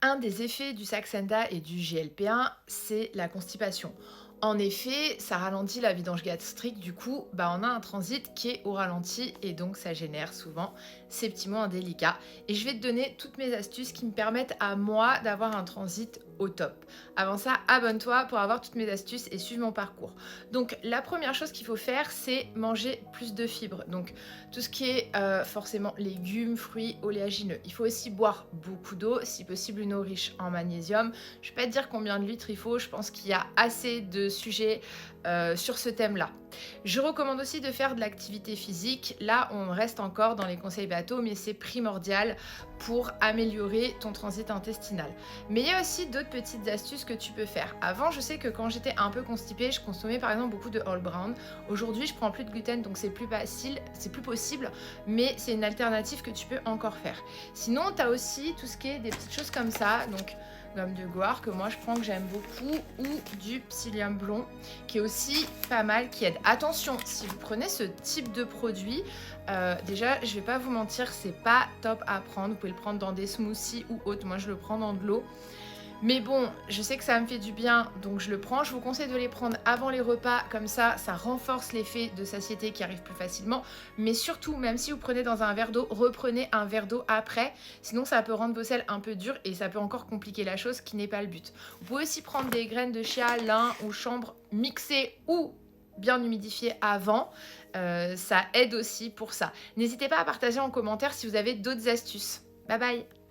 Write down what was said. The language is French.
Un des effets du Saxenda et du GLP-1, c'est la constipation. En effet, ça ralentit la vidange gastrique, du coup, on a un transit qui est au ralenti et donc ça génère souvent ces petits mots indélicats. Et je vais te donner toutes mes astuces qui me permettent à moi d'avoir un transit au top. Avant ça, abonne-toi pour avoir toutes mes astuces et suivre mon parcours. Donc la première chose qu'il faut faire, c'est manger plus de fibres. Donc tout ce qui est forcément légumes, fruits, oléagineux. Il faut aussi boire beaucoup d'eau, si possible une eau riche en magnésium. Je ne vais pas te dire combien de litres il faut, je pense qu'il y a assez de sujets sur ce thème-là. Je recommande aussi de faire de l'activité physique. Là, on reste encore dans les conseils bateaux, mais c'est primordial pour améliorer ton transit intestinal. Mais il y a aussi d'autres petites astuces que tu peux faire. Avant, je sais que quand j'étais un peu constipée, je consommais par exemple beaucoup de whole brown. Aujourd'hui, je prends plus de gluten, donc c'est plus facile, c'est plus possible, mais c'est une alternative que tu peux encore faire. Sinon, tu as aussi tout ce qui est des petites choses comme ça, donc gomme de goire que moi je prends, que j'aime beaucoup, ou du psyllium blond qui est aussi pas mal, qui aide. Attention, si vous prenez ce type de produit, déjà je vais pas vous mentir, c'est pas top à prendre. Vous pouvez le prendre dans des smoothies ou autres, moi je le prends dans de l'eau. Mais bon, je sais que ça me fait du bien, donc je le prends. Je vous conseille de les prendre avant les repas, comme ça renforce l'effet de satiété qui arrive plus facilement. Mais surtout, même si vous prenez dans un verre d'eau, reprenez un verre d'eau après. Sinon, ça peut rendre vos selles un peu dures et ça peut encore compliquer la chose, ce qui n'est pas le but. Vous pouvez aussi prendre des graines de chia, lin ou chanvre mixées ou bien humidifiées avant. Ça aide aussi pour ça. N'hésitez pas à partager en commentaire si vous avez d'autres astuces. Bye bye!